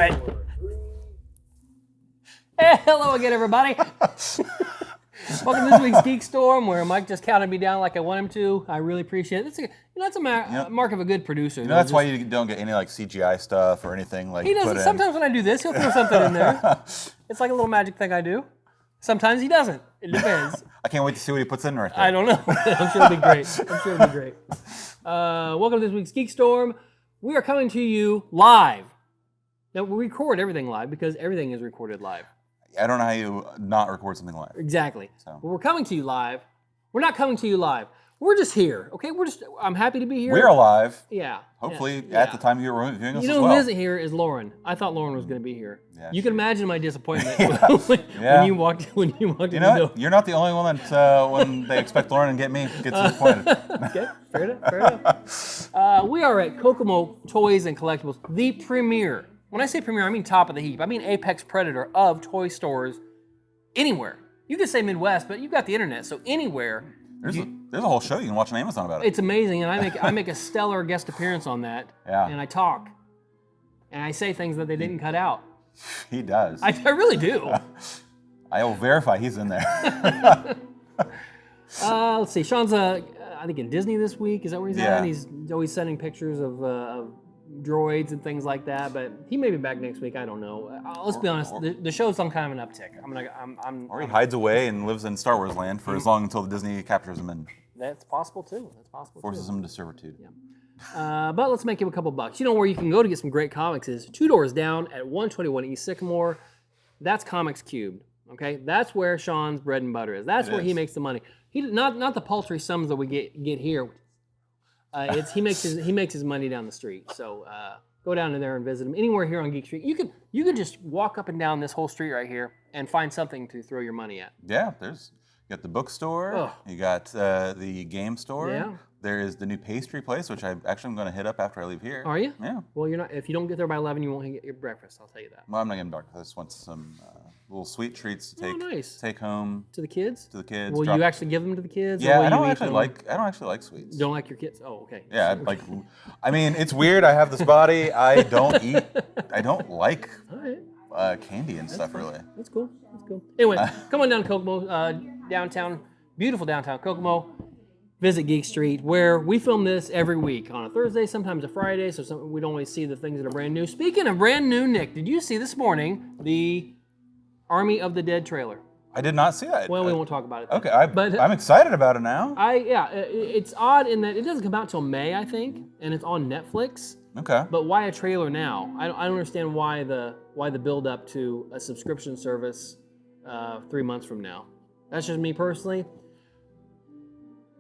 Hey, hello again, everybody. Welcome to this week's GeekStorm, where Mike just counted me down like I want him to. I really appreciate it. That's a mark of a good producer. That's why you don't get any like CGI stuff or anything like. He doesn't. Sometimes when I do this, he'll throw something in there. It's like a little magic thing I do. Sometimes he doesn't. It depends. I can't wait to see what he puts in right there. I don't know. I'm sure it'll be great. Welcome to this week's GeekStorm. We are coming to you live. Now, we record everything live because everything is recorded live. I don't know how you not record something live. Exactly. So. But we're coming to you live. We're not coming to you live. We're just here, okay? I'm happy to be here. We're alive. Yeah. Hopefully at the time you're viewing us as who well. isn't here is Lauren. I thought Lauren was going to be here. Yeah, you can imagine my disappointment when you walked in the door. You're not the only one that when they expect Lauren and get me gets disappointed. Okay, fair enough. We are at Kokomo Toys and Collectibles, the premier. When I say premier, I mean top of the heap. I mean apex predator of toy stores anywhere. You could say Midwest, but you've got the internet, so anywhere. There's a whole show you can watch on Amazon about it. It's amazing, and I make a stellar guest appearance on that. Yeah. And I talk, and I say things that they didn't cut out. He does. I really do. I will verify he's in there. Let's see. Sean's I think in Disney this week. Is that where he's at? He's always sending pictures of droids and things like that, but he may be back next week. I don't know. Let's be honest. The show's on kind of an uptick. Or he hides away and lives in Star Wars land for as long until Disney captures him and. That's possible too. Forces him to servitude. Yeah. But let's make him a couple bucks. You know where you can go to get some great comics is 2 doors down at 121 East Sycamore. That's Comics Cubed. Okay, that's where Sean's bread and butter is. That's where he makes the money. He not the paltry sums that we get here. He makes his money down the street. So go down to there and visit him. Anywhere here on Geek Street, you could just walk up and down this whole street right here and find something to throw your money at. Yeah, you got the bookstore. You got the game store. Yeah. There is the new pastry place, which I'm going to hit up after I leave here. Are you? Yeah. Well, you're not. If you don't get there by 11, you won't get your breakfast. I'll tell you that. Well, I'm not getting dark. I just want some little sweet treats to take home to the kids. Will you actually give them to the kids? Yeah, I don't actually like sweets. Don't like your kids? Oh, okay. Yeah, I mean, it's weird. I have this body. I don't eat. I don't like candy and stuff really. That's cool. Anyway, come on down to Kokomo, downtown, beautiful downtown Kokomo. Visit Geek Street, where we film this every week on a Thursday, sometimes a Friday, so we don't always see the things that are brand new. Speaking of brand new, Nick, did you see this morning the Army of the Dead trailer? I did not see that. Well, we won't talk about it. Okay, I'm excited about it now. It's odd in that it doesn't come out till May, I think, and it's on Netflix. Okay. But why a trailer now? I don't understand why the build up to a subscription service 3 months from now. That's just me personally.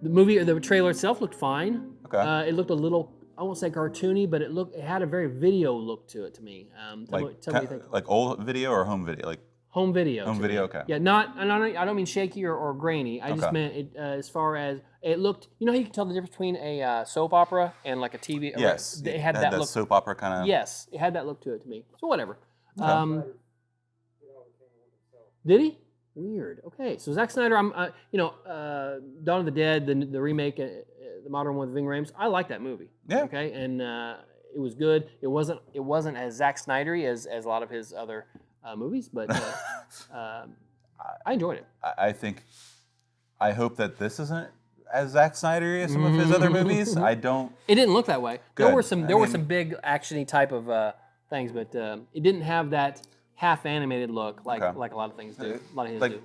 The trailer itself looked fine. Okay. It looked a little, I won't say cartoony, but it had a very video look to it to me. Tell me what you think. Like old video or home video? Like home video. Home video, okay. Yeah, I don't mean shaky or grainy. I just meant it, as far as it looked. You know how you can tell the difference between a soap opera and like a TV. Yes. It had that look. Soap opera kind of. Yes, it had that look to it to me. So whatever. Okay. Did he? Weird. Okay, so Zack Snyder, Dawn of the Dead, the remake, the modern one with Ving Rhames. I like that movie. Yeah. Okay, and it was good. It wasn't as Zack Snydery as a lot of his other movies, but I enjoyed it. I hope that this isn't as Zack Snydery as some of his other movies. I don't. It didn't look that way. Good. There were some big actiony type of things, but it didn't have that half animated look like a lot of things do. A lot of his do.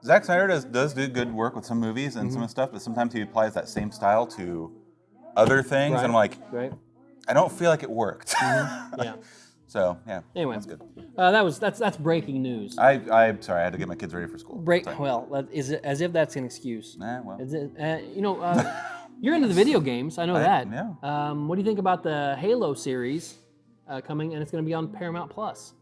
Zack Snyder does do good work with some movies and some stuff, but sometimes he applies that same style to other things, and I'm like, I don't feel like it worked. Yeah. So yeah. Anyway, that's good. That's breaking news. I'm sorry, I had to get my kids ready for school. Well, is it as if that's an excuse? Well. You're into the video games. I know that. Yeah. What do you think about the Halo series coming, and it's going to be on Paramount Plus?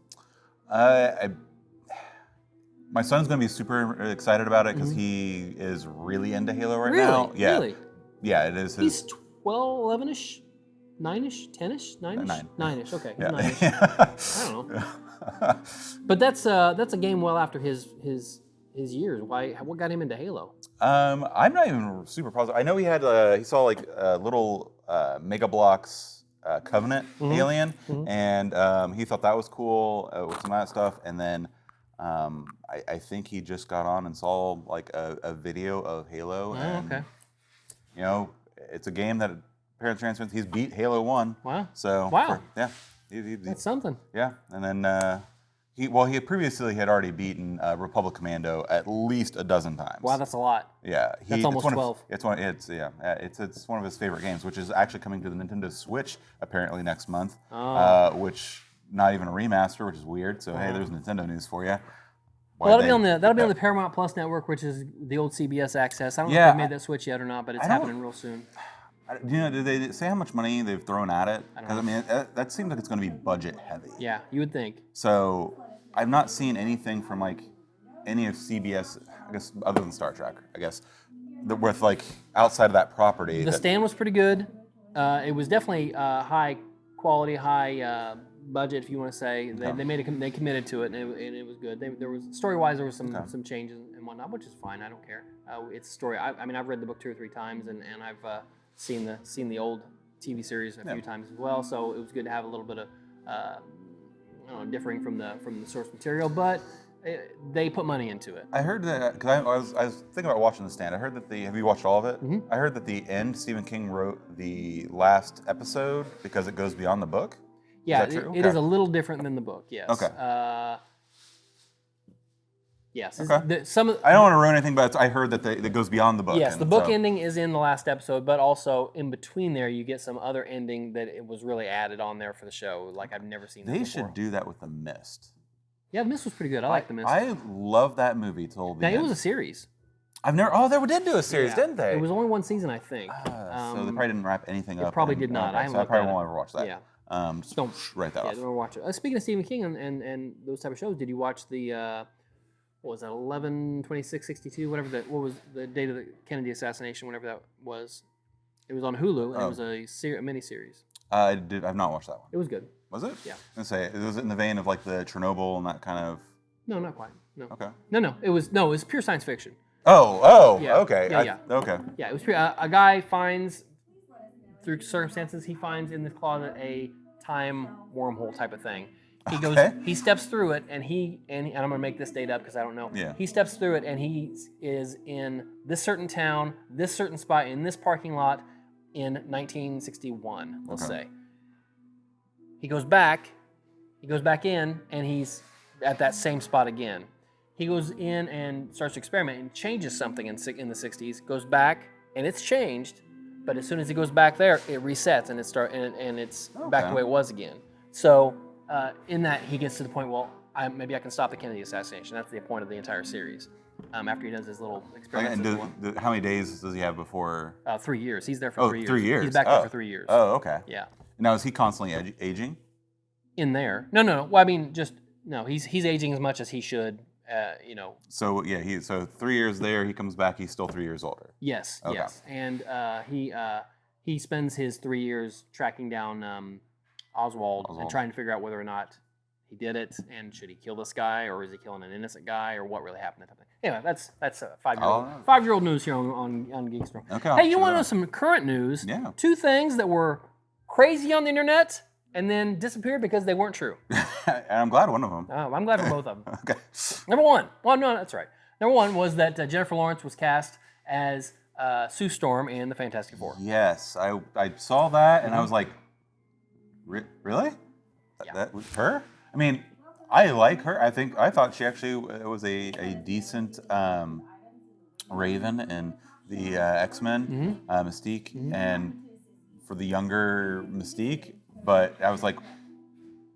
My son's going to be super excited about it because he is really into Halo right now. Yeah. Really? Yeah, it is. He's 12, 11-ish, 9-ish, 10-ish, 9-ish? 9-ish, okay. Yeah. 9-ish. I don't know. But that's a game well after his years. What got him into Halo? I'm not even super positive. I know he saw like little Mega Bloks Covenant alien, and he thought that was cool with some of that stuff. And then I think he just got on and saw like a video of Halo. And, you know, it's a game that apparently transfers. He's beat Halo 1. Wow. So wow. Yeah. That's something. Yeah, and then he previously had already beaten Republic Commando at least a dozen times. Wow, that's a lot. Yeah, that's almost 12. It's one of his favorite games, which is actually coming to the Nintendo Switch apparently next month. Which not even a remaster, which is weird. So hey, there's Nintendo news for you. Well, that'll be on the Paramount Plus network, which is the old CBS access. I don't know if they made that switch yet or not, but it's happening real soon. You know, did they say how much money they've thrown at it? Because I mean, that seems like it's going to be budget heavy. Yeah, you would think. So I've not seen anything from like any of CBS, I guess, other than Star Trek, I guess, with like outside of that property. The Stand was pretty good. It was definitely high quality, high budget, if you want to say. They committed to it, and it was good. There was story-wise, there was some changes and whatnot, which is fine. I don't care. It's a story. I mean, I've read the book 2 or 3 times, and I've seen the old TV series a few times as well. So it was good to have a little bit of differing from the source material, but they put money into it. I heard that because I was thinking about watching The Stand. I heard that have you watched all of it? I heard that the end Stephen King wrote the last episode because it goes beyond the book. Yeah, it is a little different than the book. Yes. Okay. Yes. Okay. I don't want to ruin anything, but I heard that it goes beyond the book. Yes, the book ending is in the last episode, but also in between there, you get some other ending that it was really added on there for the show. Like I've never seen. They should do that with The Mist. Yeah, The Mist was pretty good. I like The Mist. I love that movie till the end. It was a series. I've never. Oh, they did do a series, didn't they? It was only 1 season, I think. So they probably didn't wrap anything up. It probably did not. So I probably won't ever watch that. Yeah. Just don't write that off. Don't watch it. Speaking of Stephen King and those type of shows, did you watch the what was that, 11/26/62? What was the date of the Kennedy assassination? Whatever that was. It was on Hulu, and it was a miniseries. I've not watched that one. It was good. Was it? Yeah. I was gonna say, was it in the vein of like the Chernobyl and that kind of? No, not quite. No. Okay. No. It was pure science fiction. Oh. Yeah. Okay. Yeah. Okay. Yeah, it was pure. A guy finds, through circumstances, he finds in this closet a time wormhole type of thing. He goes, he steps through it, and I'm gonna make this date up because I don't know. Yeah. He steps through it, and he is in this certain town, this certain spot, in this parking lot, in 1961. Let's say. He goes back in, and he's at that same spot again. He goes in and starts to experiment and changes something in the 60s. Goes back, and it's changed, but as soon as he goes back there, it resets and it's back the way it was again. So. In that, he gets to the point, maybe I can stop the Kennedy assassination. That's the point of the entire series. After he does his little experiments. And how many days does he have before? 3 years. He's there for 3 years. 3 years. He's back there for 3 years. Oh, okay. Yeah. Now, is he constantly aging? In there? No. Well, I mean, he's aging as much as he should. So yeah, so 3 years there, he comes back, he's still 3 years older. Yes. Okay. Yes. And he spends his 3 years tracking down Oswald and trying to figure out whether or not he did it, and should he kill this guy, or is he killing an innocent guy, or what really happened. Anyway, that's a 5-year-old news here on GeekStorm. Okay. Hey, you want to know some current news? Yeah. 2 things that were crazy on the internet and then disappeared because they weren't true. And I'm glad one of them. Oh, I'm glad for both of them. Okay. Number one. Well, no, that's right. Number one was that Jennifer Lawrence was cast as Sue Storm in the Fantastic Four. Yes, I saw that, and I was like, really? Yeah. That was her? I mean, I like her. I thought she actually was a decent Raven in the X-Men, Mystique, and for the younger Mystique. But I was like,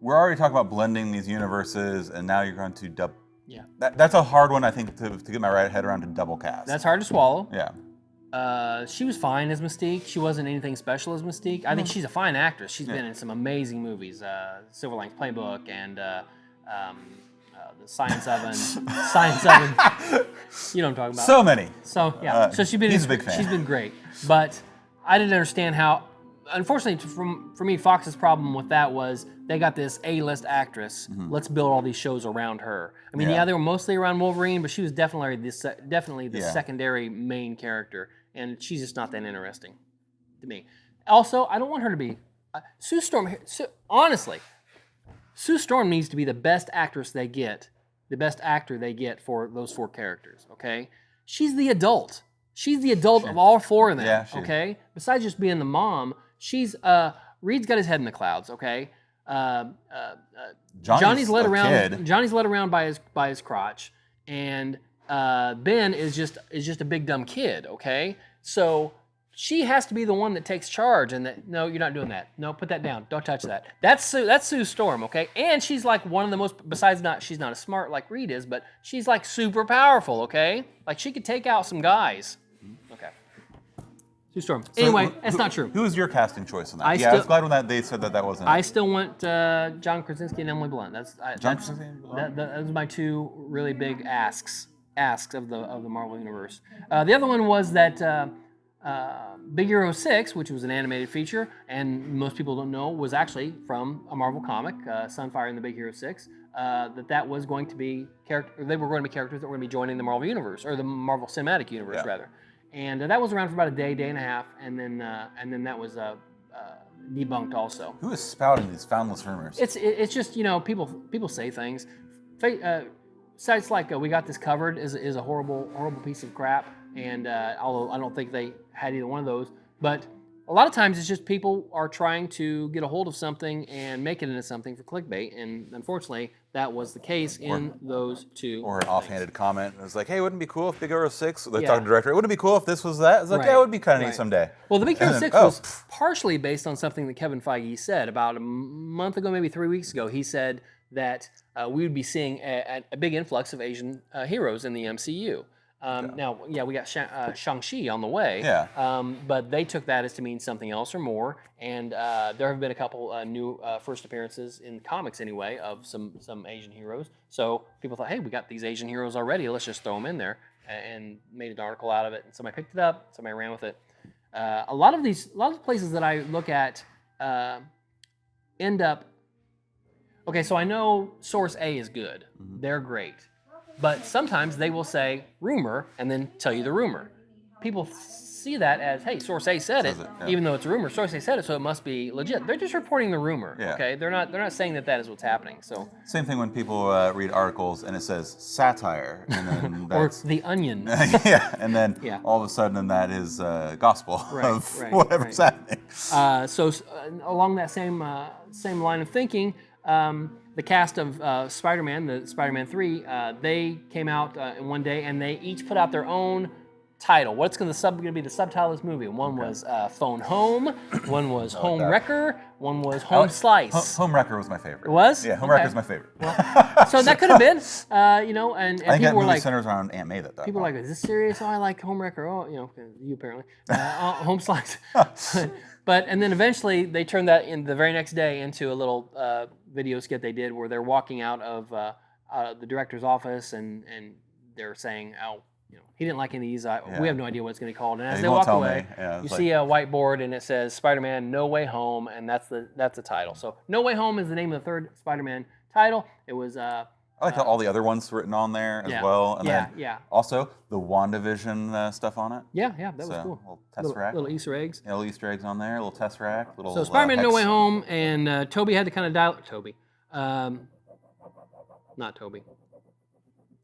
we're already talking about blending these universes, and now you're going to double. Yeah. That's a hard one, I think, to get my head around, to double cast. That's hard to swallow. Yeah. She was fine as Mystique. She wasn't anything special as Mystique. I think she's a fine actress. She's been in some amazing movies. Silver Linings Playbook and the Science Oven. Science Oven. You know what I'm talking about. So many. So, yeah. So she's been. He's a big fan. She's been great. But I didn't understand how. Unfortunately, for me, Fox's problem with that was they got this A-list actress. Let's build all these shows around her. I mean, they were mostly around Wolverine, but she was definitely the secondary main character, and she's just not that interesting to me. Also, I don't want her to be. Sue Storm, honestly, Sue Storm needs to be the best actress they get, the best actor they get for those 4 characters, okay? She's the adult. She's the adult of all 4 of them, Yeah, okay? Besides just being the mom, she's, Reed's got his head in the clouds, okay? Johnny's led around. Kid. Johnny's led around by his crotch, and Ben is just a big dumb kid, okay? So she has to be the one that takes charge, and that, no, you're not doing that. No, put that down. Don't touch that. That's Sue Storm, okay? And she's like one of the most, besides she's not as smart like Reed is, but she's like super powerful, okay? Like she could take out some guys. Okay. Sue Storm. Anyway, that's not true. Who was your casting choice in that? I was glad when they said that wasn't. I still want John Krasinski and Emily Blunt. John Krasinski and Blunt? That was my 2 really big asks of the Marvel Universe. The other one was that Big Hero 6, which was an animated feature, and most people don't know, was actually from a Marvel comic, Sunfire and the Big Hero 6, that was going to be they were going to be characters that were going to be joining the Marvel Universe, or the Marvel Cinematic Universe, rather. And that was around for about a day and a half, and then that was debunked also. Who is spouting these foundless rumors? It's just, people say things. Sites like We Got This Covered is a horrible piece of crap. And although I don't think they had either one of those, but a lot of times it's just people are trying to get a hold of something and make it into something for clickbait, and unfortunately that was the case in those 2. Or an offhanded comment. It was like, hey, wouldn't it be cool if Big Hero 6, they talked to the director, wouldn't it be cool if this was that? It's like, yeah, it would be kind of neat someday. Well, the Big Hero 6 was partially based on something that Kevin Feige said about a month ago, maybe 3 weeks ago. He said that we would be seeing a big influx of Asian heroes in the MCU. Now, we got Shang-Chi on the way, but they took that as to mean something else or more, and there have been a couple new first appearances in comics anyway of some Asian heroes. So people thought, hey, we got these Asian heroes already, let's just throw them in there, and made an article out of it. And somebody picked it up, somebody ran with it. A lot of the places that I look at end up. Okay, so I know Source A is good; they're great. But sometimes they will say rumor and then tell you the rumor. People see that as, hey, Source A said it, even though it's a rumor. Source A said it, so it must be legit. They're just reporting the rumor. Okay, they're not saying that is what's happening. So same thing when people read articles and it says satire, and then that's, or The Onion. And then all of a sudden that is gospel of whatever's happening. So along that same line of thinking. The cast of Spider-Man, the Spider-Man 3, they came out in one day and they each put out their own title. What's going to be the subtitle of this movie? One was Phone Home, one was Home Wrecker, one was Home Slice. Home Wrecker was my favorite. It was? Yeah, Home Wrecker is my favorite. Well, so that could have been, and I think people were like, centers around Aunt May that people were like, is this serious? Oh, I like Home Wrecker. Oh, you apparently. Home Slice. And then eventually they turned that in the very next day into a little video skit they did where they're walking out of the director's office and they're saying, he didn't like any of these. We have no idea what it's going to be called. And as they walk away, you see a whiteboard and it says Spider-Man No Way Home, and that's the title. So No Way Home is the name of the third Spider-Man title. It was. I like how all the other ones written on there as well. And then also the WandaVision stuff on it. Yeah, that was cool. Little Tesseract. Little Easter eggs. Yeah, little Easter eggs on there, little Tesseract. So Spider-Man No Way Home, and Toby had to kind of dial... not Toby.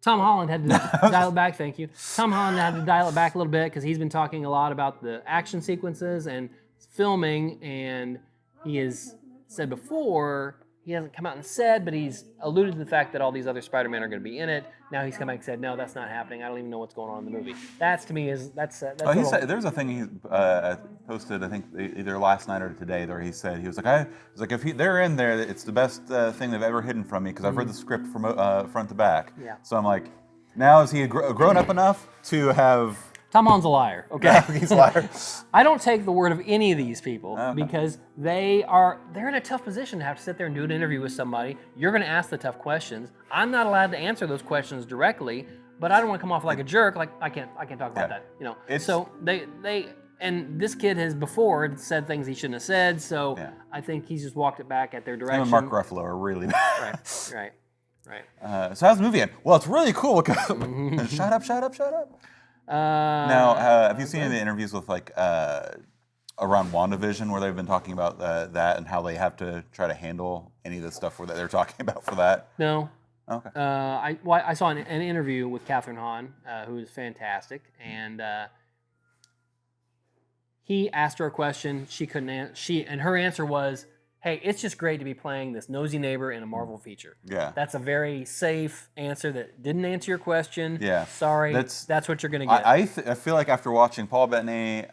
Tom Holland had to dial it back, thank you. Tom Holland had to dial it back a little bit because he's been talking a lot about the action sequences and filming, and he has said before... He hasn't come out and said, but he's alluded to the fact that all these other Spider-Men are going to be in it. Now he's come back and said, no, that's not happening. I don't even know what's going on in the movie. That's, to me, that's he said, there's a thing he posted, I think, either last night or today, where he was like, if they're in there, it's the best thing they've ever hidden from me, because I've read the script from front to back. Yeah. So I'm like, now is he grown up enough to have... Tom Holland's a liar, okay? He's a liar. I don't take the word of any of these people because they're in a tough position to have to sit there and do an interview with somebody. You're going to ask the tough questions. I'm not allowed to answer those questions directly, but I don't want to come off like a jerk. Like I can't talk about that. So they and this kid has before said things he shouldn't have said. So I think he's just walked it back at their direction. Him and Mark Ruffalo are really bad. Right. So how's the movie end? Well, it's really cool. Shut up. Now, have you seen any of the interviews with around WandaVision where they've been talking about that and how they have to try to handle any of the stuff that they're talking about for that? No. Okay. I saw an interview with Catherine Hahn, who is fantastic, and he asked her a question. She couldn't answer. And her answer was, "Hey, it's just great to be playing this nosy neighbor in a Marvel feature." Yeah. That's a very safe answer that didn't answer your question. Yeah. Sorry, that's what you're going to get. I feel like after watching Paul Bettany,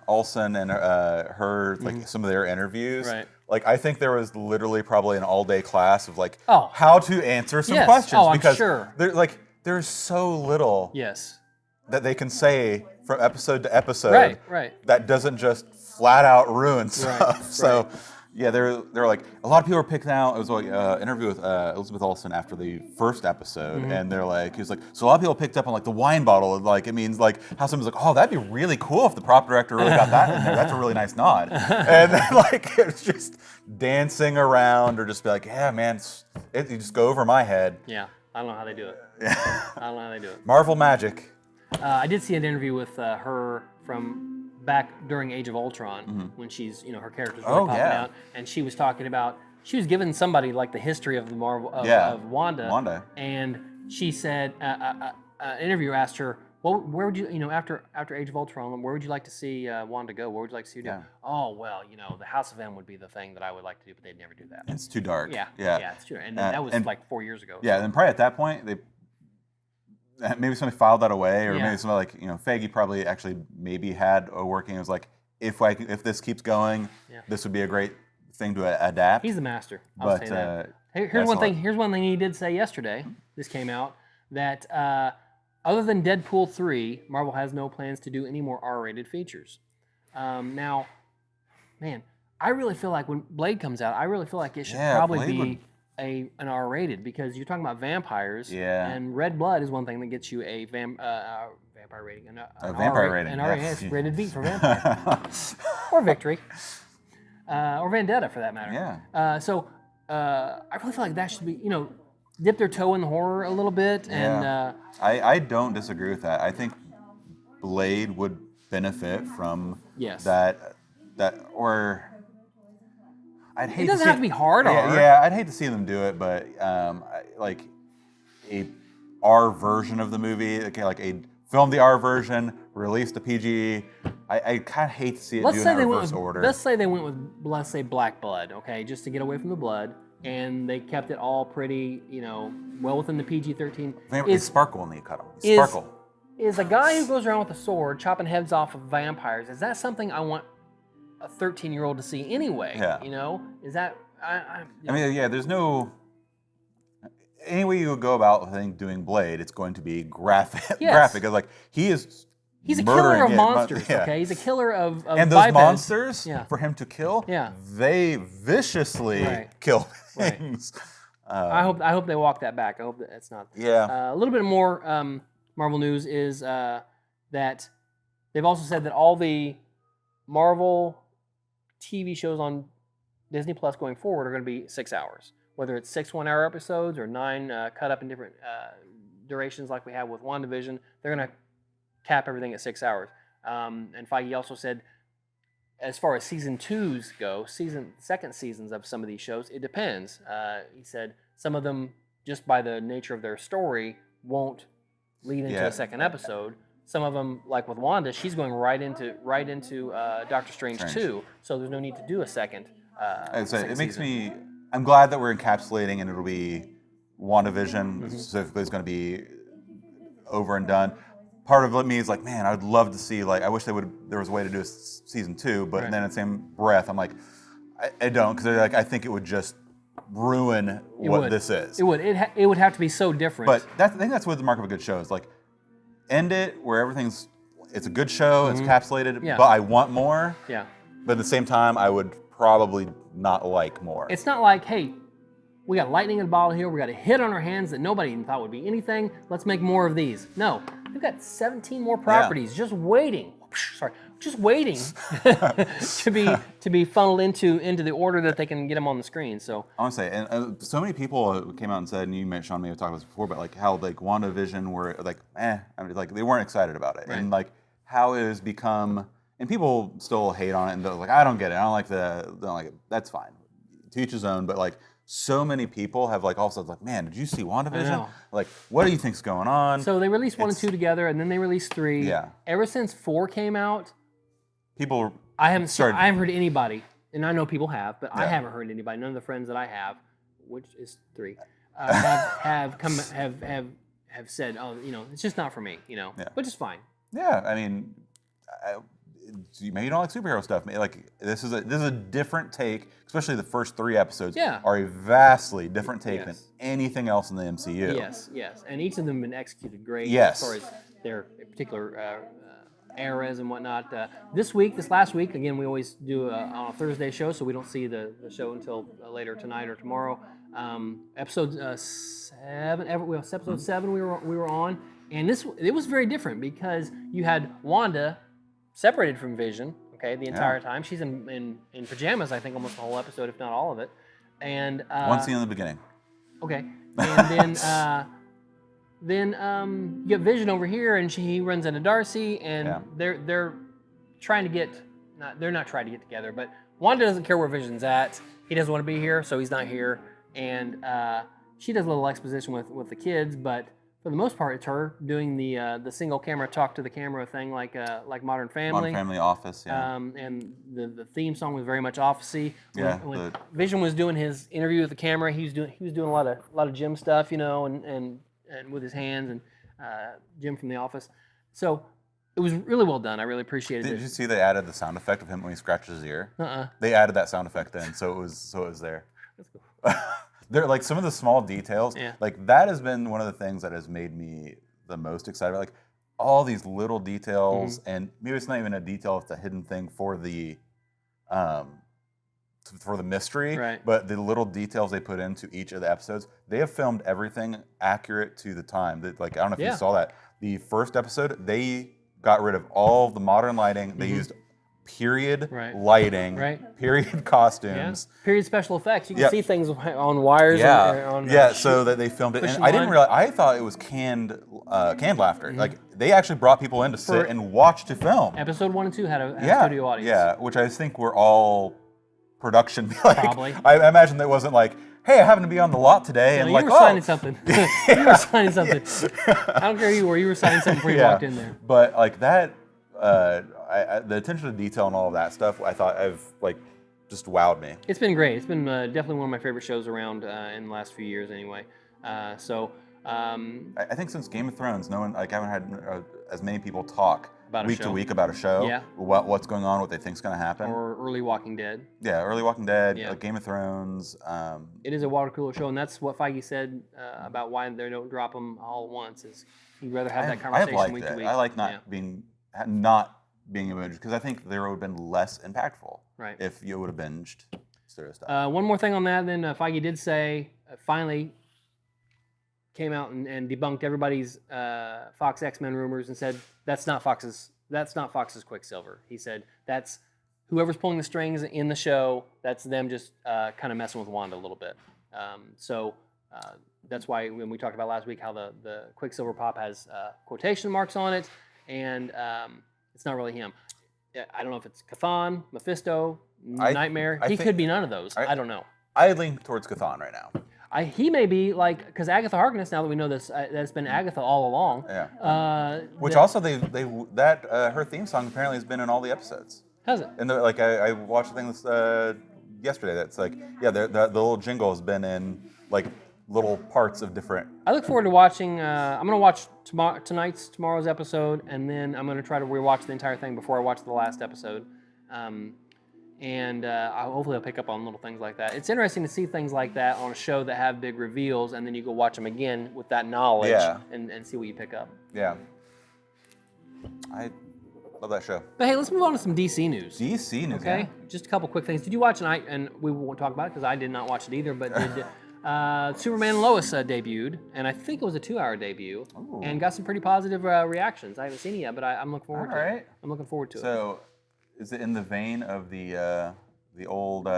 Olsen, and her some of their interviews, Right. like I think there was literally probably an all-day class of like Oh. how to answer some Yes. questions Oh, I'm because sure. there's so little Yes. that they can say from episode to episode Right. that doesn't just flat out ruin stuff. Right. So. Yeah, they're like a lot of people are picking out. It was like an interview with Elizabeth Olsen after the first episode, and he was like, so a lot of people picked up on like the wine bottle, like it means like how someone's like, oh, that'd be really cool if the prop director really got that in there. That's a really nice nod, and then like it's just dancing around or just be like, yeah, man, you just go over my head. Yeah, I don't know how they do it. Yeah. I don't know how they do it. Marvel magic. I did see an interview with her from back during Age of Ultron when she's, her character's really popping out, and she was talking about, she was giving somebody like the history of the Marvel of Wanda, and she said, an interviewer asked her, well, where would you, after Age of Ultron, where would you like to see Wanda go? Where would you like to see her do? Yeah. Oh, well, the House of M would be the thing that I would like to do, but they'd never do that. It's too dark. Yeah, it's true, and that was like 4 years ago. Yeah, and probably at that point they. Maybe somebody filed that away, or maybe somebody like Feige probably actually maybe had a working. It was like if this keeps going, this would be a great thing to adapt. He's the master. I'll say that. Here's one thing he did say yesterday. This came out that other than Deadpool 3, Marvel has no plans to do any more R-rated features. Now, man, I really feel like when Blade comes out, I really feel like it should probably be an R-rated, because you're talking about vampires, and red blood is one thing that gets you a vampire rating, a vampire rating, an R-rated, rated V for vampire, or victory, or vendetta for that matter. Yeah. So I really feel like that should be, dip their toe in the horror a little bit, and I don't disagree with that. I think Blade would benefit from that, or. I'd hate it doesn't have to be hard R. Yeah, I'd hate to see them do it, but like a R version of the movie, like a film the R version, release the PG. I kind of hate to see it do in reverse order. Let's say they went with, Black Blood, okay, just to get away from the blood, and they kept it all pretty, well within the PG-13. They sparkle when they cut them. Sparkle. Is a guy who goes around with a sword chopping heads off of vampires, is that something I want a 13-year-old to see anyway? Yeah. Is that there's no any way you would go about doing Blade, it's going to be graphic. Because like he's a killer of monsters. Okay, he's a killer of and those bipeds. Monsters for him to kill. They viciously kill things. I hope they walk that back. I hope that it's not. Yeah. A little bit more Marvel news is that they've also said that all the Marvel TV shows on Disney Plus going forward are going to be 6 hours. Whether it's 6 one-hour episodes or 9 cut up in different durations like we have with WandaVision, they're going to cap everything at 6 hours. And Feige also said, as far as season 2s go, second seasons of some of these shows, it depends. He said some of them, just by the nature of their story, won't lead into a second episode. Some of them, like with Wanda, she's going right into Doctor Strange 2, so there's no need to do a second. It makes me. I'm glad that we're encapsulating, and it'll be WandaVision specifically is going to be over and done. Part of me is like, man, I'd love to see. Like, I wish there was a way to do a season 2, but then in the same breath, I'm like, I don't, because I think it would just ruin what this is. It would. It would have to be so different. But I think that's what the mark of a good show is. Like, end it where it's a good show, it's encapsulated, but I want more. Yeah. But at the same time, I would probably not like more. It's not like, hey, we got lightning in a bottle here, we got a hit on our hands that nobody even thought would be anything, let's make more of these. No, we've got 17 more properties just waiting. Just waiting to be funneled into the order that they can get them on the screen. So I want to say, and so many people came out and said, and you, Sean, may have talked about this before, but like how like WandaVision were like, like they weren't excited about it, and like how it has become and people still hate on it, and they're like, I don't get it. I don't like it. That's fine. To each his own. But like, so many people have like also like, man, did you see WandaVision? Like, what do you think's going on? So they released 1 and 2 together, and then they released 3. Yeah. Ever since 4 came out, people. I haven't heard anybody, and I know people have, but I haven't heard anybody. None of the friends that I have, which is 3, have said, oh, it's just not for me, which is fine. Yeah, I mean, maybe you don't like superhero stuff. Like this is a different take, especially the first 3 episodes are a vastly different take than anything else in the MCU. Yes, and each of them have been executed great as far as their particular eras and whatnot. This last week, again, we always do on a Thursday show, so we don't see the show until later tonight or tomorrow. Episode 7 we were on, and it was very different because you had Wanda separated from Vision, okay, the entire time. She's in pajamas, I think, almost the whole episode, if not all of it. And one scene in the beginning. Okay, and then you get Vision over here, and he runs into Darcy, and they're trying to get they're not trying to get together, but Wanda doesn't care where Vision's at. He doesn't want to be here, so he's not here. And she does a little exposition with the kids, but for the most part, it's her doing the single camera talk to the camera thing, like Modern Family. Modern Family, Office, yeah. And the theme song was very much Office-y. When Yeah. Vision was doing his interview with the camera, he was doing a lot of gym stuff, and with his hands, and Jim from The Office. So it was really well done. I really appreciated it. Did you see they added the sound effect of him when he scratches his ear? They added that sound effect in, so it was there. That's cool. They're like some of the small details. Yeah. Like that has been one of the things that has made me the most excited. Like all these little details, and maybe it's not even a detail; it's a hidden thing for the mystery. Right. But the little details they put into each of the episodes, they have filmed everything accurate to the time. Like I don't know if you saw that. The first episode, they got rid of all the modern lighting. They used period lighting, period costumes, period special effects. You can see things on wires. So that they filmed it. And I didn't realize. I thought it was canned laughter. Like they actually brought people in to sit and watch the film. Episode 1 and 2 had a studio audience. Yeah, which I think were all production. Probably. I imagine that wasn't like, hey, I happen to be on the lot today, and you were signing something. You were signing something. I don't care who you were. You were signing something before you walked in there. But like that. The attention to detail and all of that stuff, I thought just wowed me. It's been great. It's been definitely one of my favorite shows around in the last few years, anyway. I think since Game of Thrones, I haven't had as many people talk about week to week about a show. Yeah. What's going on, what they think's going to happen. Or early Walking Dead. Yeah, early Walking Dead, Game of Thrones. It is a water cooler show, and that's what Feige said about why they don't drop them all at once. Is he'd rather have that conversation week to week. I like not being a binge, because I think there would have been less impactful if you would have binged sort of stuff. One more thing on that, then Feige did say, finally came out and debunked everybody's Fox X-Men rumors and said that's not Fox's Quicksilver. He said that's whoever's pulling the strings in the show. That's them just kind of messing with Wanda a little bit. That's why when we talked about last week how the Quicksilver pop has quotation marks on it, and it's not really him. I don't know if it's Chthon, Mephisto, Nightmare. He could be none of those. I don't know. I lean towards Chthon right now. He may be because Agatha Harkness. Now that we know this, that it's been Agatha all along. Yeah. Which also her theme song apparently has been in all the episodes. Has it? And I watched a thing yesterday that's like the little jingle has been in like little parts of different. I look forward to watching. I'm going to watch tomorrow's episode, and then I'm going to try to rewatch the entire thing before I watch the last episode. Hopefully I'll pick up on little things like that. It's interesting to see things like that on a show that have big reveals, and then you go watch them again with that knowledge and see what you pick up. Yeah. I love that show. But hey, let's move on to some DC news. DC news, okay? Just a couple quick things. Did you watch tonight? And we won't talk about it because I did not watch it either, but did... Superman and Lois debuted, and I think it was a 2-hour debut, and got some pretty positive reactions. I haven't seen it yet, but I'm looking forward to it. I'm looking forward to it. So, is it in the vein of the old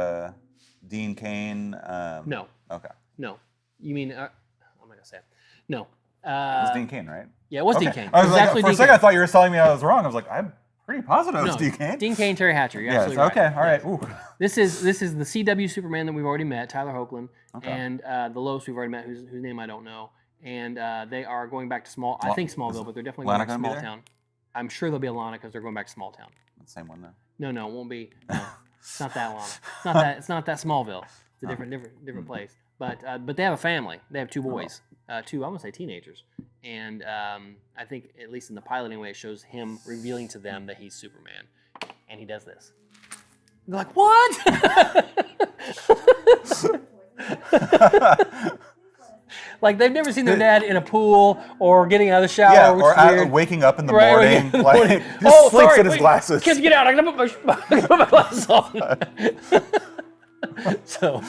Dean Cain? No. Okay. No. You mean, I'm not going to say it. No. It was Dean Cain, right? Yeah, it was Dean Cain. I was like, for a second I thought you were telling me I was wrong. I was like, I'm pretty positive. No, Dean Cain. Dean Cain, Terry Hatcher. You're Yes. absolutely right. Okay. All right. Ooh. This is the CW Superman that we've already met, Tyler Hoechlin, and the Lois we've already met, whose name I don't know, and they are going back to Smallville, but they're definitely going back to Small Town. I'm sure there'll be a Lana because they're going back to Small Town. The same one though. No, it won't be. No, it's not that Lana. It's not that Smallville. It's a different place. But they have a family. They have two boys, two I want to say teenagers, and I think at least in the pilot anyway, it shows him revealing to them that he's Superman, and he does this. They're like, what? Like they've never seen their dad in a pool or getting out of the shower. Yeah, which or is weird. waking up in the morning, like Oh, sleeps sorry, in his glasses. Kids, get out! I gotta put my glasses on. So.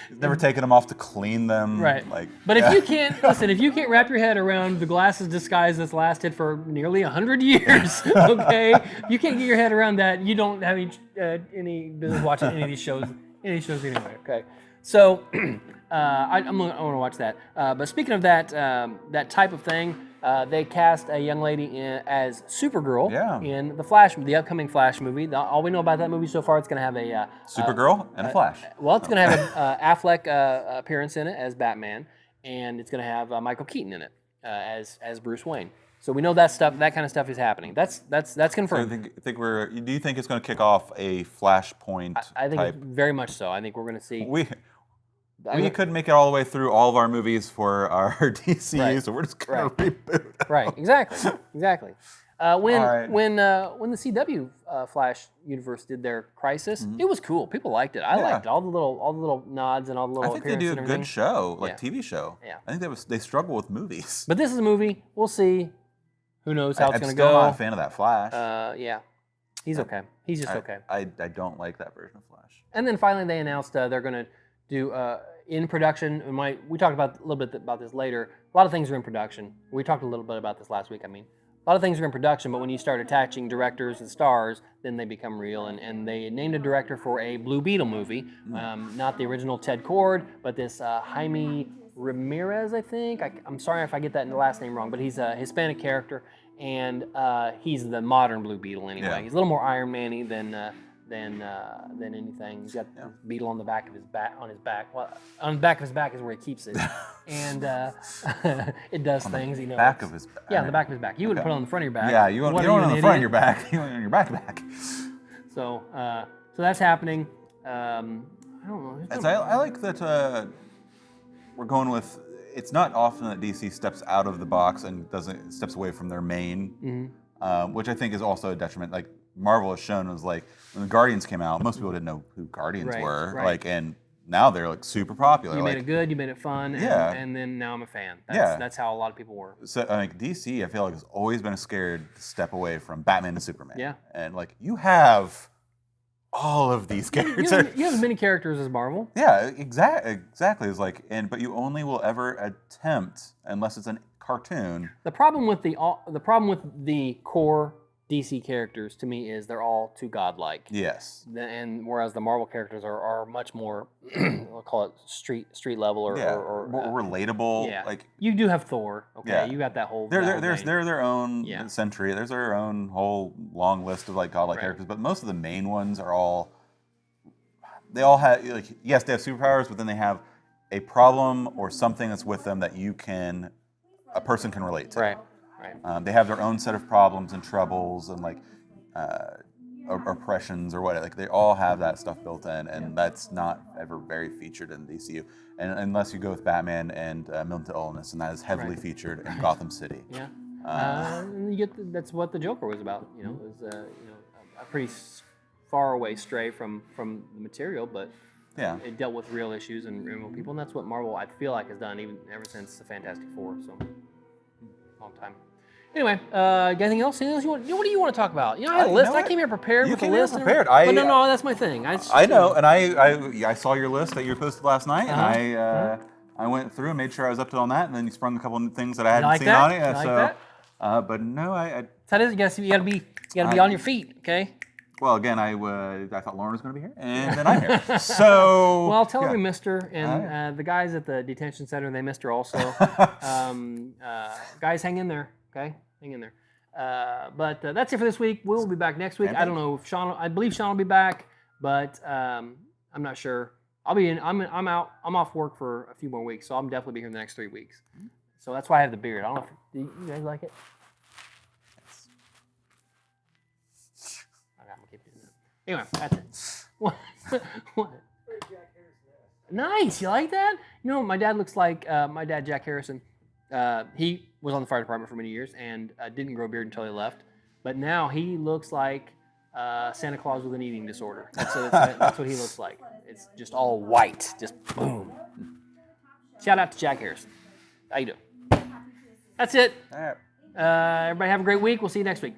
He's never taken them off to clean them. Right. Like, but if you can't if you can't wrap your head around the glasses disguise that's lasted for nearly 100 years, okay, you can't get your head around that. You don't have any business watching any of these shows anyway. Okay. So I want to watch that. But speaking of that type of thing, they cast a young lady as Supergirl in the upcoming Flash movie. All we know about that movie so far, it's going to have a Supergirl and a Flash. Well, it's going to have an Affleck appearance in it as Batman, and it's going to have Michael Keaton in it as Bruce Wayne. So we know that kind of stuff is happening. That's confirmed. So do you think it's going to kick off a Flashpoint? I think type? Very much so. I think we're going to see. We couldn't make it all the way through all of our movies for our DCU, so we're just going to reboot. Right, exactly. When the CW Flash universe did their Crisis, it was cool. People liked it. I liked it. All the little nods and all the little. I think they do a good show, TV show. Yeah. I think they struggle with movies. But this is a movie. We'll see. Who knows how it's going to go? I'm still not a fan of that Flash. Yeah, he's okay. He's just okay. I don't like that version of Flash. And then finally, they announced they're going to do in production. We talked about a little bit about this later. A lot of things are in production. We talked a little bit about this last week. I mean, a lot of things are in production, but when you start attaching directors and stars, then they become real. And they named a director for a Blue Beetle movie, not the original Ted Kord, but this Jaime Ramirez, I think. I'm sorry if I get that last name wrong, but he's a Hispanic character, and he's the modern Blue Beetle anyway. Yeah. He's a little more Iron Man-y than anything. He's got the beetle on the back of his back. Well, on the back of his back is where he keeps it, and it does things. You know, back of his back. Yeah, on the back of his back. You wouldn't put it on the front of your back. Yeah, you don't on the front of your back. You want it on your back. So that's happening. I don't know. I like that we're going with. It's not often that DC steps out of the box and steps away from their main, which I think is also a detriment. Like Marvel has shown was like when the Guardians came out, most people didn't know who Guardians were. Right. Like, and now they're like super popular. You made it good, you made it fun, and then now I'm a fan. That's how a lot of people were. So like DC, I feel like has always been scared to step away from Batman and Superman. Yeah. And like you have all of these characters. You have as many characters as Marvel. Yeah, exactly. It's like, but you only will ever attempt, unless it's a cartoon. The problem with the core DC characters to me is they're all too godlike. Yes. And whereas the Marvel characters are much more, we'll call it street level or more relatable. Yeah. Like you do have Thor. Okay. Yeah. You got that whole. They're their own century. There's their own whole long list of like godlike characters, but most of the main ones are all. They all have they have superpowers, but then they have a problem or something that's with them that a person can relate to. Right. They have their own set of problems and troubles and like oppressions or what. Like they all have that stuff built in, and that's not ever very featured in DCU. And unless you go with Batman and mental illness, and that is heavily featured in Gotham City. Yeah. That's what the Joker was about. You know, it was a pretty far away stray from the material, but it dealt with real issues and real people, and that's what Marvel I feel like has done ever since the Fantastic Four. So long time. Anyway, anything else? What do you want to talk about? You know, I had a list. I came here prepared with a list. Prepared. But no, that's my thing. I know, and I saw your list that you posted last night, and I went through and made sure I was up to on that, and then you sprung a couple of things that I hadn't seen on it. But no, that is, you gotta be on your feet, okay? Well, again, I thought Lauren was going to be here, and then I'm here. So well, tell her we missed her, and the guys at the detention center, they missed her also. Guys, hang in there, okay? Hang in there. But that's it for this week. We'll be back next week. I don't know if Sean. I believe Sean will be back, but I'm not sure. I'll be in. I'm out. I'm off work for a few more weeks, so I'll definitely be here in the next 3 weeks. So that's why I have the beard. I don't know if you guys like it. I'm gonna keep doing that. Anyway, that's it. What? Nice. You like that? You know, my dad looks like my dad, Jack Harrison. He was on the fire department for many years and didn't grow a beard until he left. But now he looks like Santa Claus with an eating disorder. That's what he looks like. It's just all white, just boom. Shout out to Jack Harrison. How you doing? That's it. All right. Everybody have a great week. We'll see you next week.